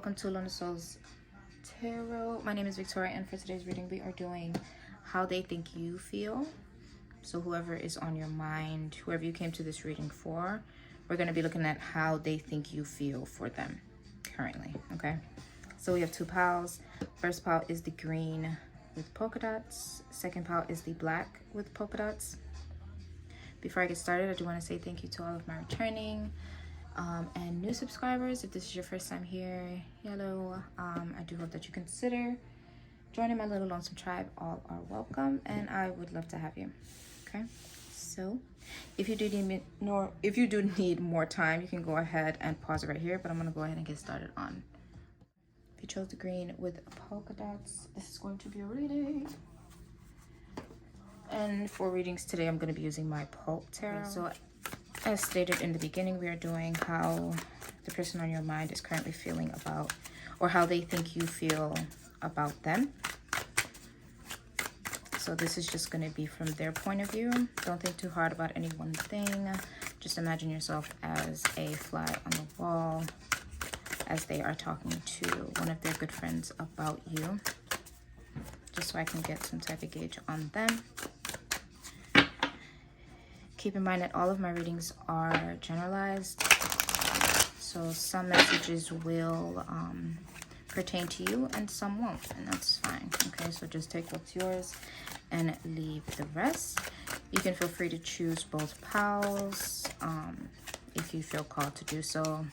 Welcome to Luna Soul's Tarot. My name is Victoria, and for today's reading we are doing how they think you feel. So whoever is on your mind, whoever you came to this reading for, we're going to be looking at how they think you feel for them currently. Okay, so we have two piles. First pile is the green with polka dots. Second pile is the black with polka dots. Before I get started, I do want to say thank you to all of my returning and new subscribers. If this is your first time here, Yello, I do hope that you consider joining my little lonesome tribe. All are welcome, and I would love to have you. Okay, so if you do need more time, you can go ahead and pause it right here, but I'm gonna go ahead and get started on. If you chose the green with polka dots, this is going to be a reading. And for readings today, I'm going to be using my Pulp Tarot. So as stated in the beginning, we are doing how the person on your mind is currently feeling about, or how they think you feel about them. So this is just going to be from their point of view. Don't think too hard about any one thing. Just imagine yourself as a fly on the wall as they are talking to one of their good friends about you, just so I can get some type of gauge on them. Keep in mind that all of my readings are generalized, so some messages will pertain to you and some won't, and that's fine. Okay, so just take what's yours and leave the rest. You can feel free to choose both piles if you feel called to do so.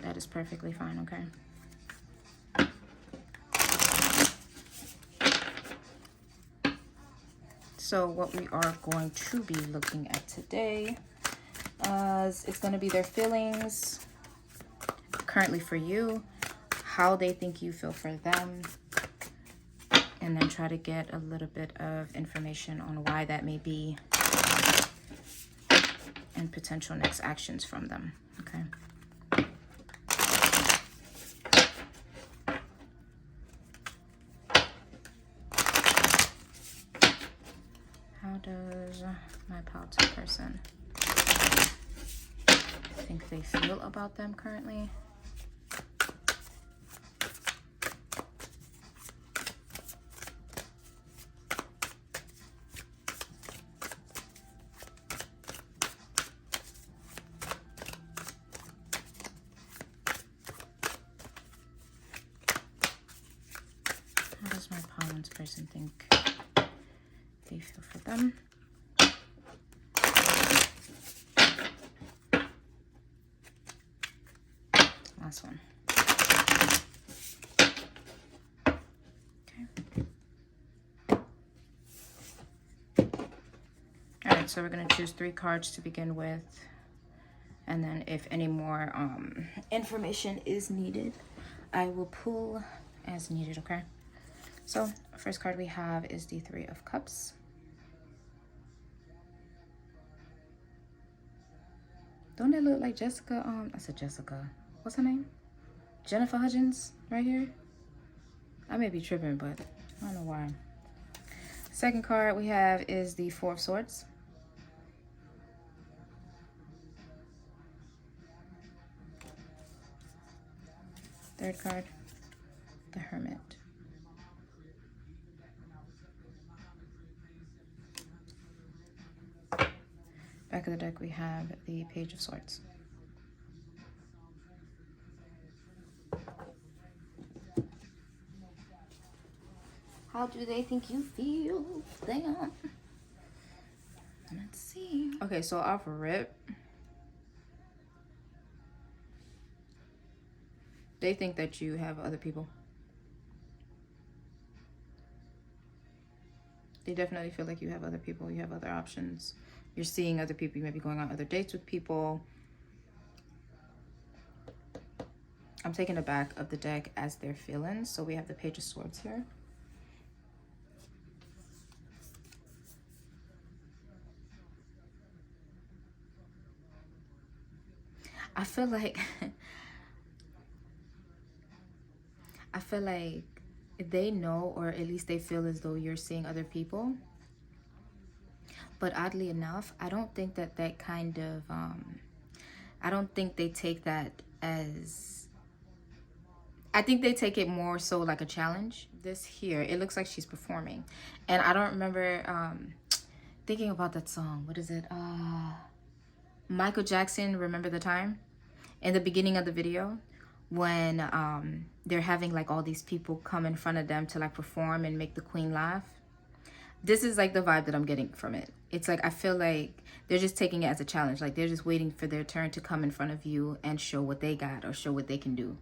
That is perfectly fine. Okay. So what we are going to be looking at today is it's going to be their feelings currently for you, how they think you feel for them, and then try to get a little bit of information on why that may be and potential next actions from them. Okay. How does my Palta person think they feel about them currently? How does my Palmans person think they feel for them? Last one. Okay. All right, so we're going to choose 3 cards to begin with, and then if any more information is needed, I will pull as needed. Okay, so first card we have is the 3 of Cups. Don't it look like Jessica? I said Jessica. What's her name? Jennifer Hudgens right here. I may be tripping, but I don't know why. Second card we have is the 4 of Swords. Third card, the Hermit. Back of the deck, we have the Page of Swords. How do they think you feel? Damn. Let's see. Okay, so off rip, they think that you have other people. They definitely feel like you have other people. You have other options. You're seeing other people. You may be going on other dates with people. I'm taking the back of the deck as their feelings. So we have the Page of Swords here. I feel like they know, or at least they feel as though you're seeing other people. But oddly enough, I don't think that kind of I don't think they take that as I think they take it more so like a challenge. This here, it looks like she's performing. And I don't remember thinking about that song. What is it? Michael Jackson, Remember the Time? In the beginning of the video, when they're having like all these people come in front of them to like perform and make the queen laugh. This is like the vibe that I'm getting from it. It's like, I feel like they're just taking it as a challenge. Like they're just waiting for their turn to come in front of you and show what they got or show what they can do.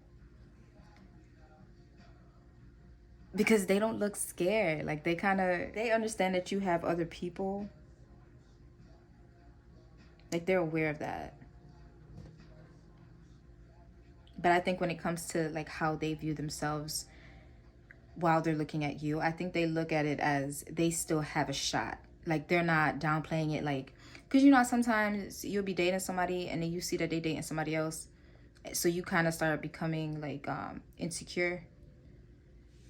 Because they don't look scared. Like they understand that you have other people. Like they're aware of that. But I think when it comes to like how they view themselves while they're looking at you, I think they look at it as they still have a shot. Like they're not downplaying it, like, because you know sometimes you'll be dating somebody and then you see that they dating somebody else, so you kind of start becoming like insecure.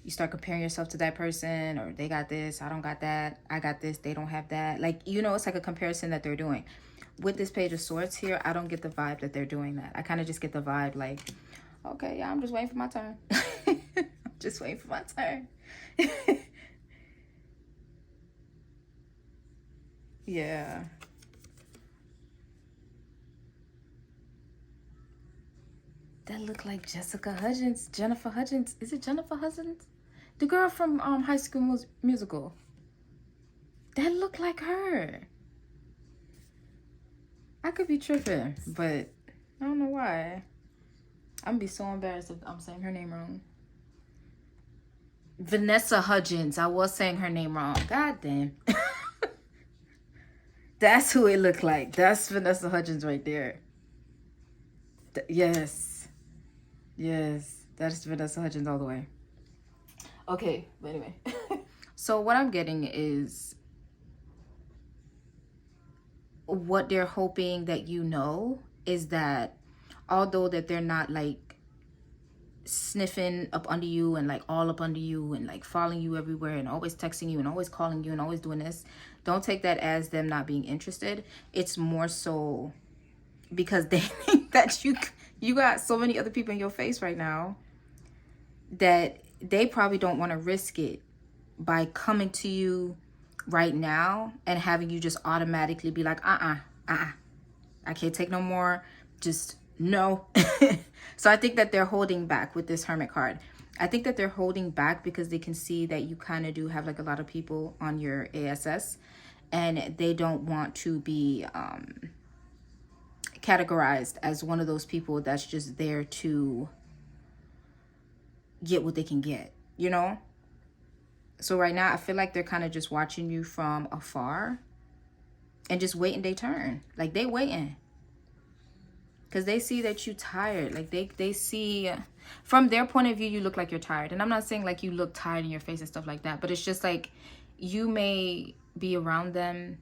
You start comparing yourself to that person, or they got this, I don't got that, I got this, they don't have that. Like, you know, it's like a comparison that they're doing. With this Page of Swords here, I don't get the vibe that they're doing that. I kind of just get the vibe like, okay, yeah, I'm just waiting for my turn. Just waiting for my turn. Yeah. That look like Jennifer Hudgens. Is it Jennifer Hudgens? The girl from High School Musical. That look like her. I could be tripping, but I don't know why. I'm gonna be so embarrassed if I'm saying her name wrong. Vanessa Hudgens. I was saying her name wrong. God damn. That's who it looked like. That's Vanessa Hudgens right there. Yes. Yes. That's Vanessa Hudgens all the way. Okay, but anyway. So what I'm getting is what they're hoping that you know is that although that they're not like sniffing up under you and like all up under you and like following you everywhere and always texting you and always calling you and always doing this, don't take that as them not being interested. It's more so because they think that you got so many other people in your face right now that they probably don't want to risk it by coming to you right now and having you just automatically be like, I can't take no more, just no. So I think that they're holding back with this Hermit card. I think that they're holding back because they can see that you kind of do have like a lot of people on your ASS, and they don't want to be categorized as one of those people that's just there to get what they can get, you know? So right now I feel like they're kind of just watching you from afar and just waiting their turn. Like they waiting. Because they see that you tired. Like they see, from their point of view, you look like you're tired. And I'm not saying like you look tired in your face and stuff like that. But it's just like you may be around them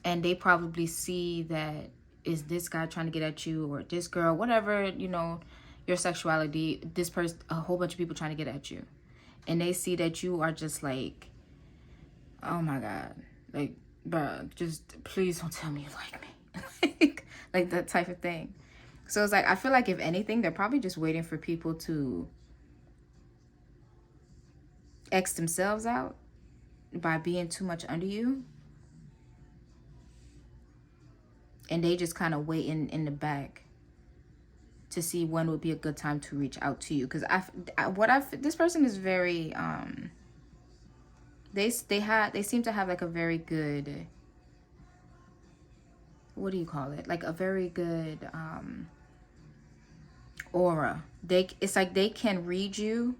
and they probably see that, is this guy trying to get at you, or this girl, whatever, you know, your sexuality, this person, a whole bunch of people trying to get at you. And they see that you are just like, oh my God. Like, bruh, just please don't tell me you like me. Like that type of thing. So it's like, I feel like if anything, they're probably just waiting for people to X themselves out by being too much under you. And they just kind of waiting in the back to see when would be a good time to reach out to you. Because this person is very, they seem to have like a very good, what do you call it? Like a very good aura. It's like they can read you,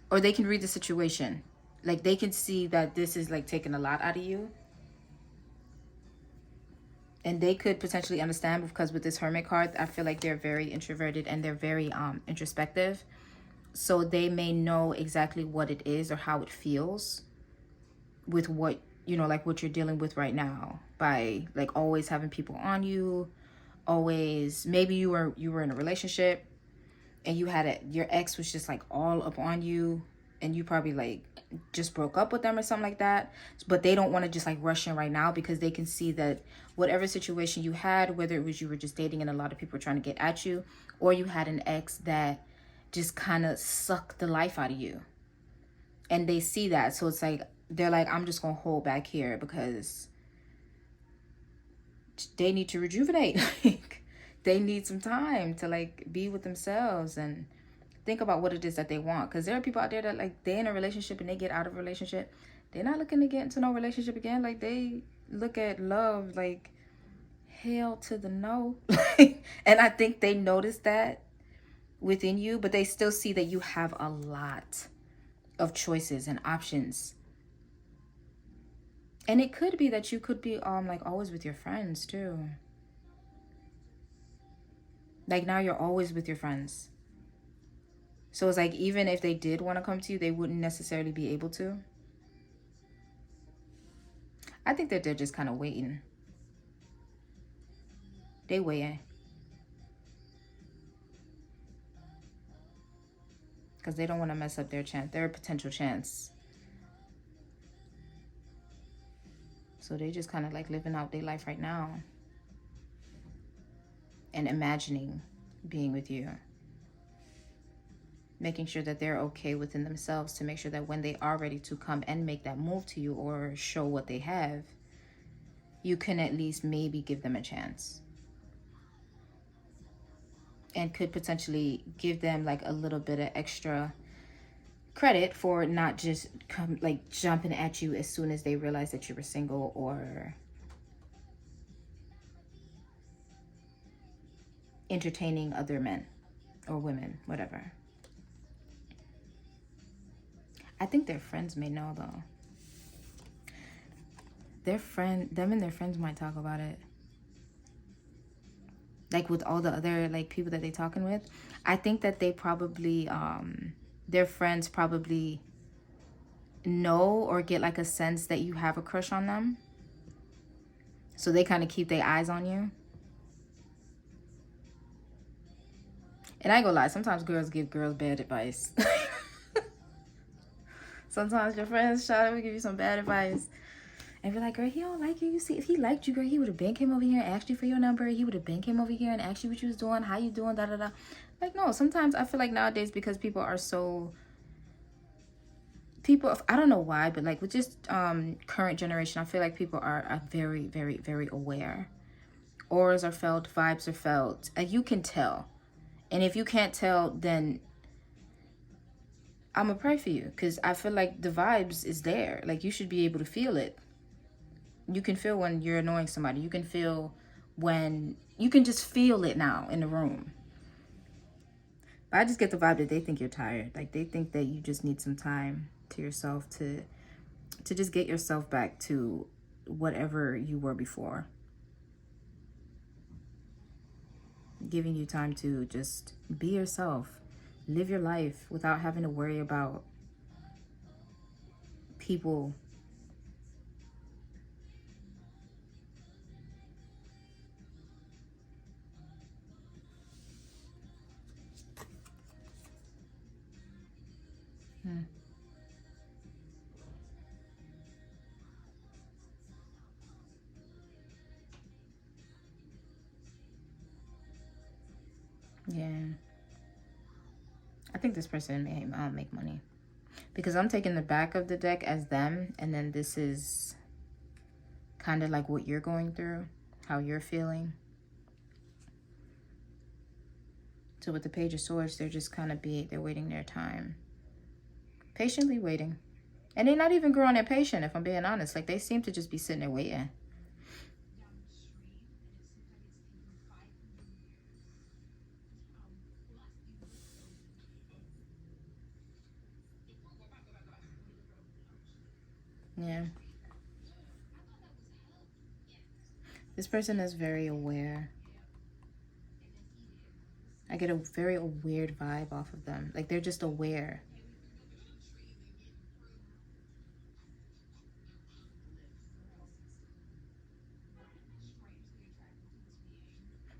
or they can read the situation. Like they can see that this is like taking a lot out of you. And they could potentially understand, because with this Hermit card, I feel like they're very introverted and they're very introspective. So they may know exactly what it is or how it feels with what, you know, like what you're dealing with right now, by like always having people on you, always, maybe you were in a relationship and you had your ex was just like all up on you and you probably like just broke up with them or something like that, but they don't want to just like rush in right now because they can see that whatever situation you had, whether it was you were just dating and a lot of people were trying to get at you, or you had an ex that just kind of sucked the life out of you, and they see that, so it's like they're like, I'm just gonna hold back here because they need to rejuvenate. Like, they need some time to like be with themselves and think about what it is that they want. Because there are people out there that like they're in a relationship and they get out of a relationship, they're not looking to get into no relationship again. Like, they look at love like hell to the no. And I think they notice that within you, but they still see that you have a lot of choices and options. And it could be that you could be like always with your friends too. Like, now you're always with your friends. So it's like, even if they did want to come to you, they wouldn't necessarily be able to. I think that they're just kind of waiting. They waiting. Because they don't want to mess up their chance, their potential chance. So they just kind of like living out their life right now. And imagining being with you. Making sure that they're okay within themselves to make sure that when they are ready to come and make that move to you or show what they have, you can at least maybe give them a chance. And could potentially give them like a little bit of extra credit for not just like jumping at you as soon as they realize that you were single, or entertaining other men or women, whatever. I think their friends may know though. Them and their friends might talk about it. Like with all the other like people that they talking with, I think that they probably their friends probably know or get like a sense that you have a crush on them, so they kind of keep their eyes on you. And I ain't gonna lie, sometimes girls give girls bad advice. Sometimes your friends try to give you some bad advice and be like, girl, he don't like you. You see, if he liked you, girl, he would have been came over here and asked you for your number. He would have been came over here and asked you what you was doing, how you doing, da da da. Like, no, sometimes I feel like nowadays, because people are so, I don't know why, but like with just current generation, I feel like people are very, very, very aware. Auras are felt, vibes are felt. You can tell. And if you can't tell, then I'm gonna pray for you, because I feel like the vibes is there. Like, you should be able to feel it. You can feel when you're annoying somebody. You can feel when, you can just feel it now in the room. But I just get the vibe that they think you're tired. Like, they think that you just need some time to yourself to just get yourself back to whatever you were before. Giving you time to just be yourself. Live your life without having to worry about people. Yeah. I think this person may make money. Because I'm taking the back of the deck as them, and then this is kind of like what you're going through, how you're feeling. So with the Page of Swords, they're just kind of they're waiting their time. Patiently waiting. And they're not even growing impatient, if I'm being honest. Like, they seem to just be sitting there waiting. Yeah. This person is very aware. I get a very weird vibe off of them. Like, they're just aware.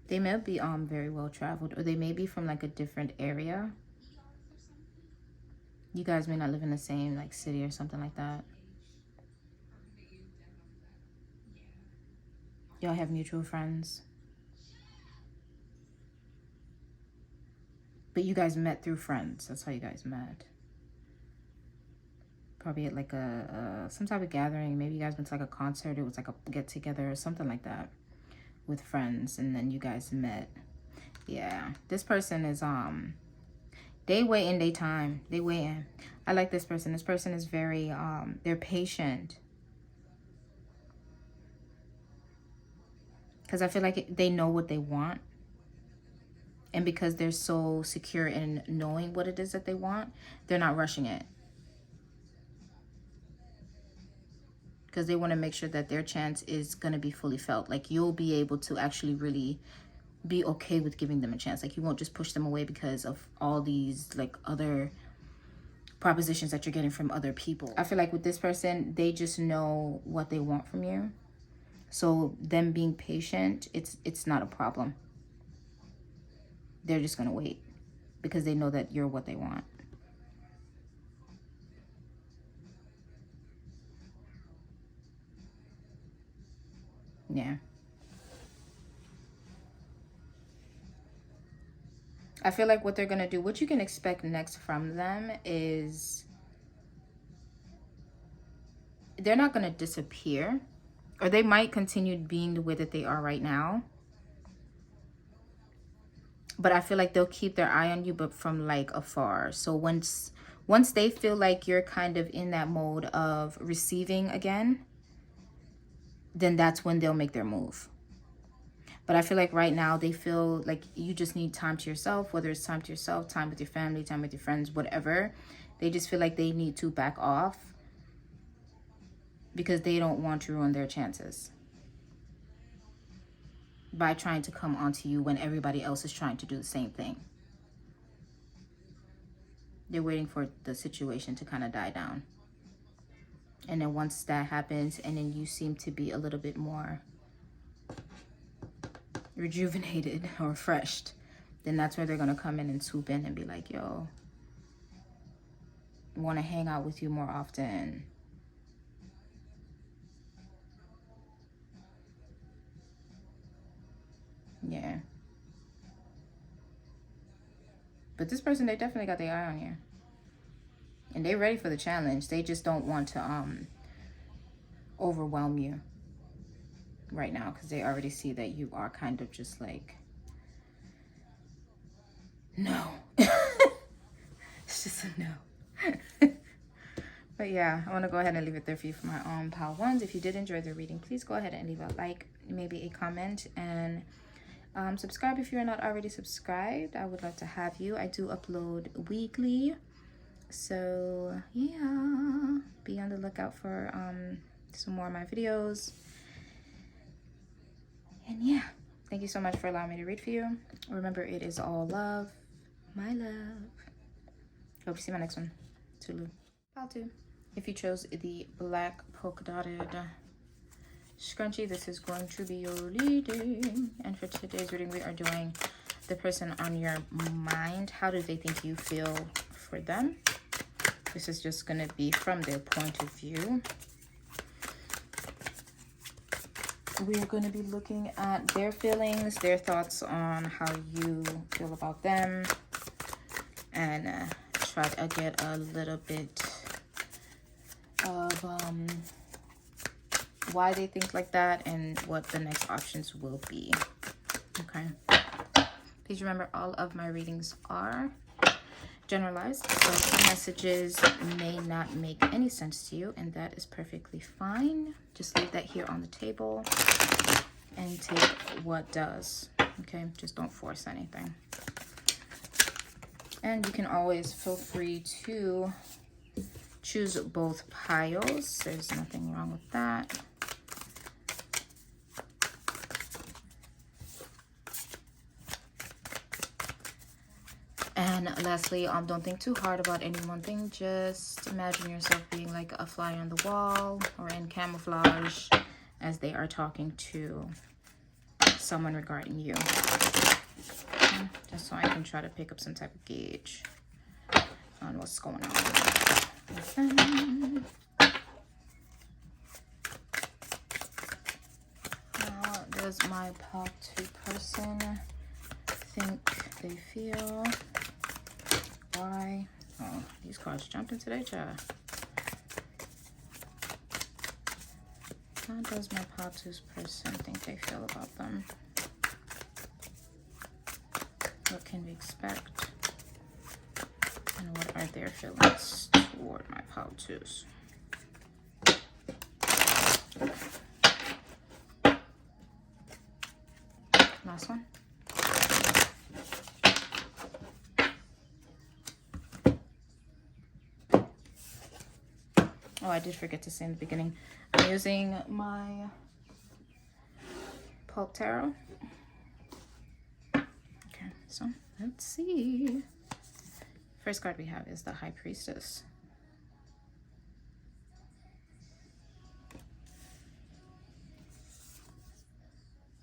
They may be very well traveled, or they may be from like a different area. You guys may not live in the same like city or something like that. Y'all have mutual friends. But you guys met through friends. That's how you guys met. Probably at like some type of gathering. Maybe you guys went to like a concert. It was like a get together or something like that with friends, and then you guys met. Yeah, this person is they waiting their time. They waiting. I like this person. This person is very they're patient. Because I feel like they know what they want. And because they're so secure in knowing what it is that they want, they're not rushing it. Because they want to make sure that their chance is going to be fully felt. Like, you'll be able to actually really be okay with giving them a chance. Like, you won't just push them away because of all these like other propositions that you're getting from other people. I feel like with this person, they just know what they want from you. So them being patient, it's not a problem. They're just going to wait because they know that you're what they want. Yeah. I feel like what they're going to do, what you can expect next from them is they're not going to disappear, or they might continue being the way that they are right now. But I feel like they'll keep their eye on you, but from like afar. So once they feel like you're kind of in that mode of receiving again, then that's when they'll make their move. But I feel like right now they feel like you just need time to yourself, whether it's time to yourself, time with your family, time with your friends, whatever. They just feel like they need to back off because they don't want to ruin their chances by trying to come onto you when everybody else is trying to do the same thing. They're waiting for the situation to kind of die down. And then once that happens, and then you seem to be a little bit more rejuvenated or refreshed, then that's where they're going to come in and swoop in and be like, yo, want to hang out with you more often. Yeah. But this person, they definitely got their eye on you. And they're ready for the challenge. They just don't want to overwhelm you right now because they already see that you are kind of just like, no. It's just a no. But yeah, I want to go ahead and leave it there for you for my own pile ones. If you did enjoy the reading, please go ahead and leave a like, maybe a comment, and subscribe if you're not already subscribed. I would love to have you. I do upload weekly, so yeah, be on the lookout for some more of my videos. And yeah, thank you so much for allowing me to read for you. Remember, it is all love, my love. Hope you see my next one. Tulu. Pile 2. If you chose the black polka dotted scrunchie, this is going to be your reading. And for today's reading, we are doing the person on your mind. How do they think you feel for them? This is just going to be from their point of view. We are going to be looking at their feelings, their thoughts on how you feel about them, and try to get a little bit of why they think like that and what the next options will be. Okay. Please remember, all of my readings are generalized, so some messages may not make any sense to you, and that is perfectly fine. Just leave that here on the table and take what does. Okay, just don't force anything. And you can always feel free to choose both piles. There's nothing wrong with that. And lastly, don't think too hard about any one thing. Just imagine yourself being like a fly on the wall or in camouflage as they are talking to someone regarding you. Okay? Just so I can try to pick up some type of gauge on what's going on with them. How does my part 2 person think they feel? Why? Oh, these cards jumping today, child. How does my part 2's person think they feel about them? What can we expect? And what are their feelings toward my part 2's? Last one. Oh, I did forget to say in the beginning, I'm using my Pulp Tarot. Okay, so let's see. First card we have is the High Priestess.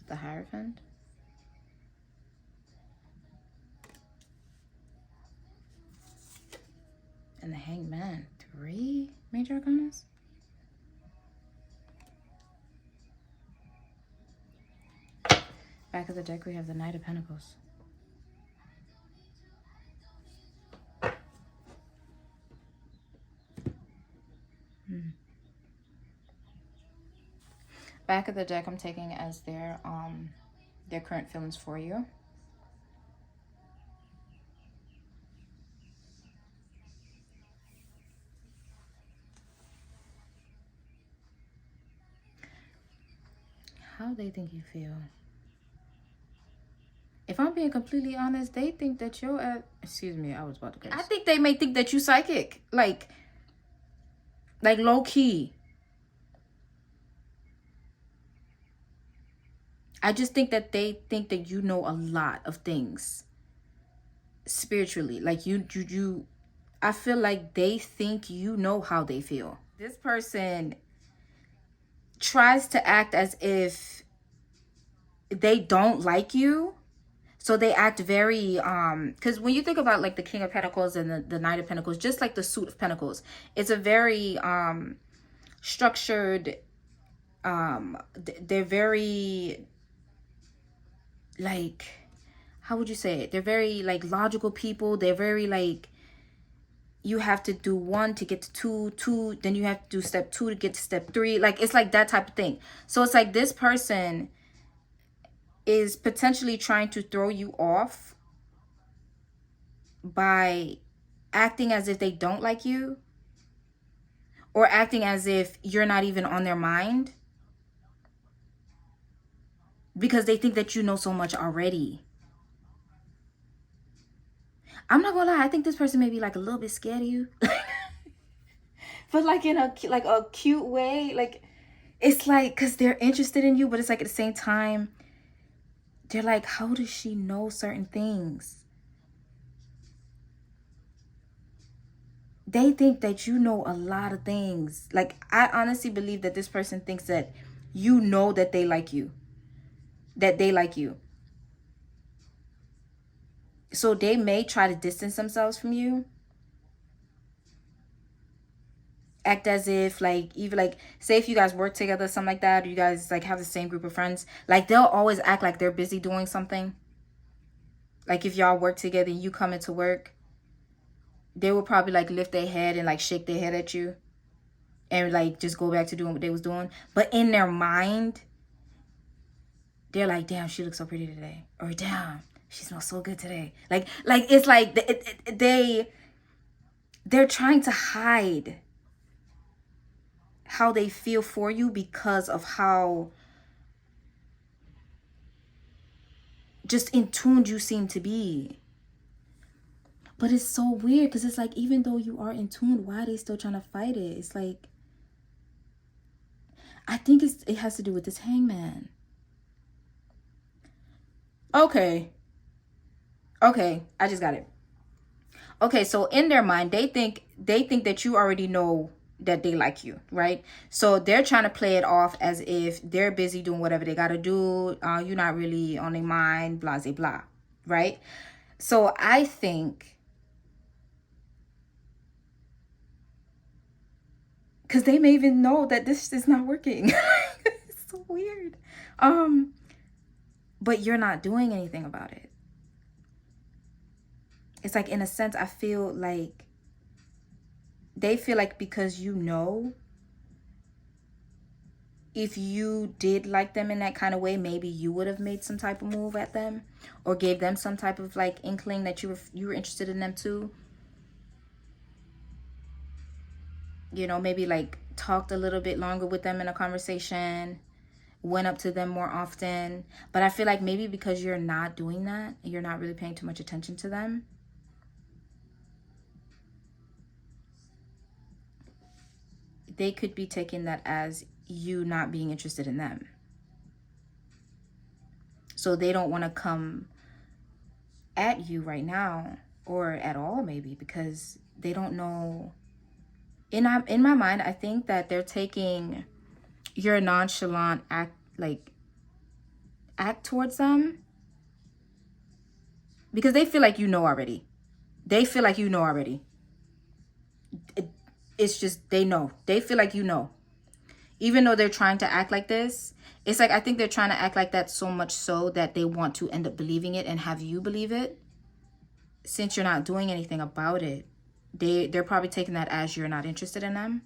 The Hierophant. And the Hanged Man. 3 major arcanas. Back of the deck we have the Knight of Pentacles. Back of the deck I'm taking as their current feelings for you. How they think you feel. If I'm being completely honest, they think that you're at, excuse me, I was about to curse. I think they may think that you psychic. Like low key. I just think that they think that you know a lot of things spiritually. Like you I feel like they think you know how they feel. This person tries to act as if they don't like you. So they act very, because when you think about like the King of Pentacles and the Knight of Pentacles, just like the Suit of Pentacles, it's a very structured, they're very, like, how would you say it? They're very like logical people. They're very like, you have to do 1 to get to 2, then you have to do step 2 to get to step 3. Like, it's like that type of thing. So it's like this person is potentially trying to throw you off by acting as if they don't like you, or acting as if you're not even on their mind, because they think that you know so much already. I'm not gonna lie, I think this person may be like a little bit scared of you. But like in a cute way. Like, it's like, because they're interested in you, but it's like at the same time, they're like, how does she know certain things? They think that you know a lot of things. Like, I honestly believe that this person thinks that you know that they like you. That they like you. So they may try to distance themselves from you. Act as if, like, even like, say if you guys work together, something like that, or you guys like have the same group of friends, like they'll always act like they're busy doing something. Like if y'all work together and you come into work, they will probably like lift their head and like shake their head at you and like just go back to doing what they was doing. But in their mind, they're like, damn, she looks so pretty today, or damn, she smells so good today. Like it's like they're trying to hide how they feel for you because of how just in tune you seem to be. But it's so weird because it's like, even though you are in tune, why are they still trying to fight it? It's like, I think it has to do with this hangman. Okay, I just got it. Okay, so in their mind, they think that you already know that they like you, right? So they're trying to play it off as if they're busy doing whatever they got to do. You're not really on their mind, blah, blah, blah, right? So I think Because they may even know that this is not working. It's so weird. But you're not doing anything about it. It's like, in a sense, I feel like they feel like because you know, if you did like them in that kind of way, maybe you would have made some type of move at them or gave them some type of like inkling that you were interested in them too. You know, maybe like talked a little bit longer with them in a conversation, went up to them more often. But I feel like maybe because you're not doing that, you're not really paying too much attention to them, they could be taking that as you not being interested in them. So they don't want to come at you right now or at all, maybe because they don't know. In my mind, I think that they're taking your nonchalant act towards them because they feel like you know already. They feel like you know already. It's just they know. They feel like you know. Even though they're trying to act like this, it's like I think they're trying to act like that so much so that they want to end up believing it and have you believe it. Since you're not doing anything about it, they're probably taking that as you're not interested in them.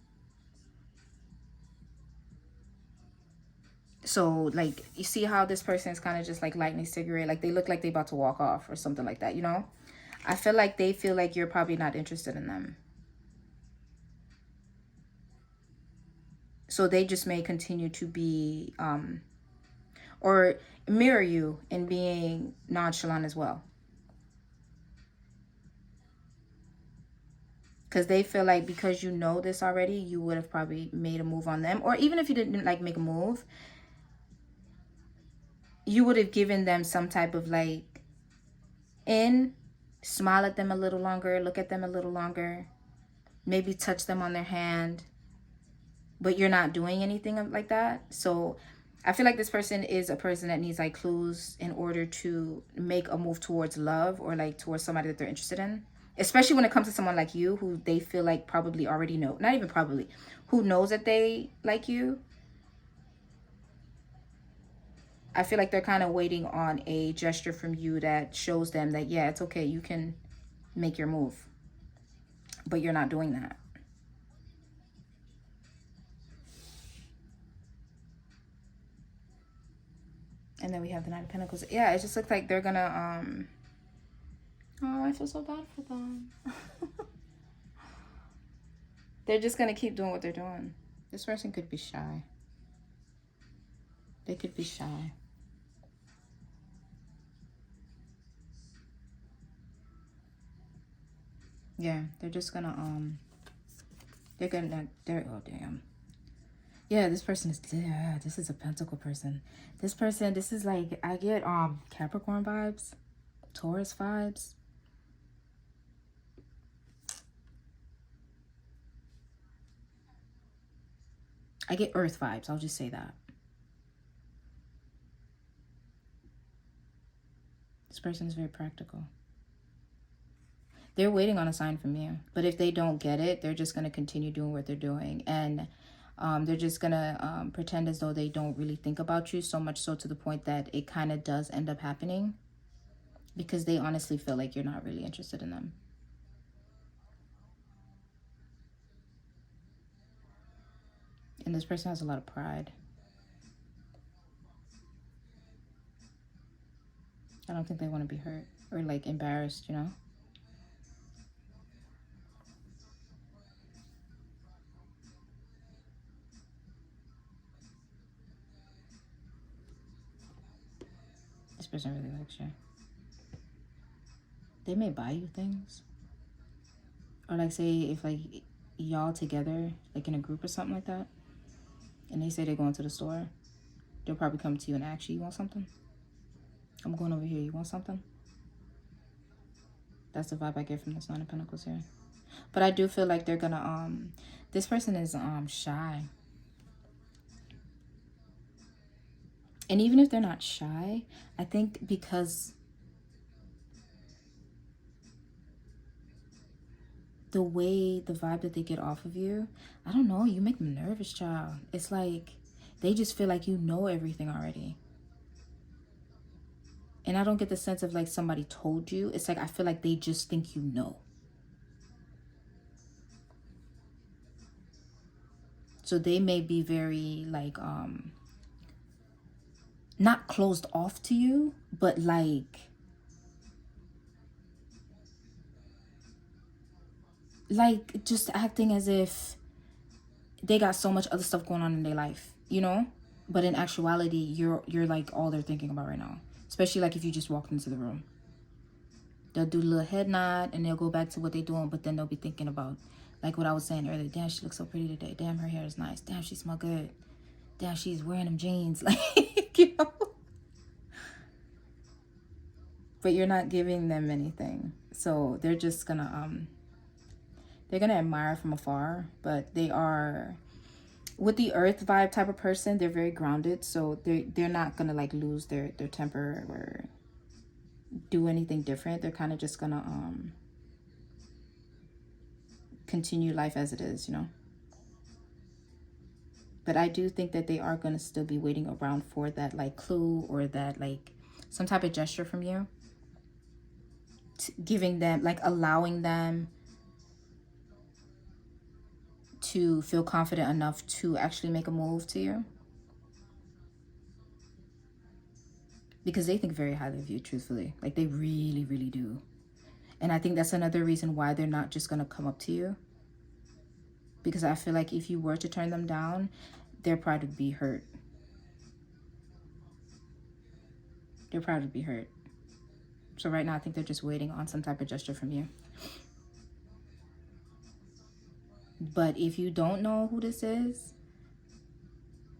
So like, you see how this person is kind of just like lighting a cigarette, like they look like they about to walk off or something like that, you know? I feel like they feel like you're probably not interested in them. So they just may continue to be or mirror you in being nonchalant as well. Because they feel like because you know this already, you would have probably made a move on them. Or even if you didn't like make a move, you would have given them some type of like smile at them a little longer, look at them a little longer, maybe touch them on their hand. But you're not doing anything like that. So I feel like this person is a person that needs like clues in order to make a move towards love or like towards somebody that they're interested in. Especially when it comes to someone like you who they feel like probably already know. Not even probably. Who knows that they like you. I feel like they're kind of waiting on a gesture from you that shows them that, yeah, it's okay. You can make your move. But you're not doing that. And then we have the Nine of Pentacles. Yeah, it just looks like they're gonna oh, I feel so bad for them. They're just gonna keep doing what they're doing. This person could be shy. They could be shy. Yeah, they're just gonna oh damn. Yeah, this person is, yeah, this is a Pentacle person. This is like, I get Capricorn vibes, Taurus vibes. I get Earth vibes, I'll just say that. This person is very practical. They're waiting on a sign from you. But if they don't get it, they're just going to continue doing what they're doing. And they're just going to pretend as though they don't really think about you, so much so to the point that it kind of does end up happening. Because they honestly feel like you're not really interested in them. And this person has a lot of pride. I don't think they want to be hurt or like embarrassed, you know? This person really likes you. They may buy you things. Or like say if like y'all together, like in a group or something like that, and they say they're going to the store, they'll probably come to you and ask you want something? I'm going over here, you want something? That's the vibe I get from this Nine of Pentacles here. But I do feel like they're gonna this person is shy. And even if they're not shy, I think because the way, the vibe that they get off of you, I don't know, you make them nervous, child. It's like they just feel like you know everything already. And I don't get the sense of like somebody told you. It's like I feel like they just think you know. So they may be very like not closed off to you, but like just acting as if they got so much other stuff going on in their life, you know? But in actuality, you're like all they're thinking about right now. Especially like if you just walked into the room. They'll do a little head nod and they'll go back to what they're doing, but then they'll be thinking about, like what I was saying earlier, damn, she looks so pretty today. Damn, her hair is nice. Damn, she smells good. Damn, she's wearing them jeans. Like, you know? But you're not giving them anything. So they're just gonna, they're gonna admire from afar, but they are, with the earth vibe type of person, they're very grounded. So they're not gonna like lose their temper or do anything different. They're kind of just gonna continue life as it is, you know. But I do think that they are gonna still be waiting around for that like clue or that like some type of gesture from you, giving them, like allowing them to feel confident enough to actually make a move to you. Because they think very highly of you, truthfully. Like they really, really do. And I think that's another reason why they're not just gonna come up to you. Because I feel like if you were to turn them down, their pride would be hurt. Their pride would be hurt. So right now, I think they're just waiting on some type of gesture from you. But if you don't know who this is,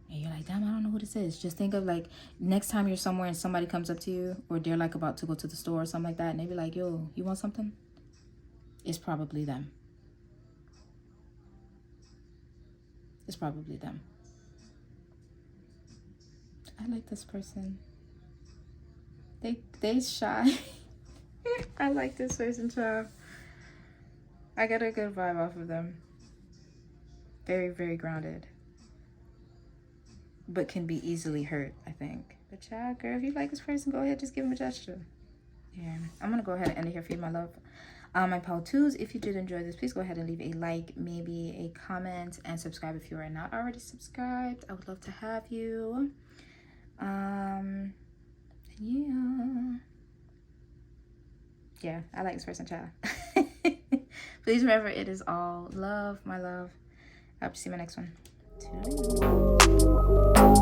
and you're like, damn, I don't know who this is, just think of like next time you're somewhere and somebody comes up to you, or they're like about to go to the store or something like that, and they be like, yo, you want something? It's probably them. It's probably them. I like this person. They shy. I like this person, child. I get a good vibe off of them. Very, very grounded. But can be easily hurt, I think. But child, girl, if you like this person, go ahead, just give them a gesture. Yeah, I'm gonna go ahead and end it here for you, my love. My pal twos, if you did enjoy this, please go ahead and leave a like, maybe a comment, and subscribe if you are not already subscribed. I would love to have you. Yeah, I like this person, child. Please remember, it is all love, my love. I hope to see you in my next one. Toodaloo.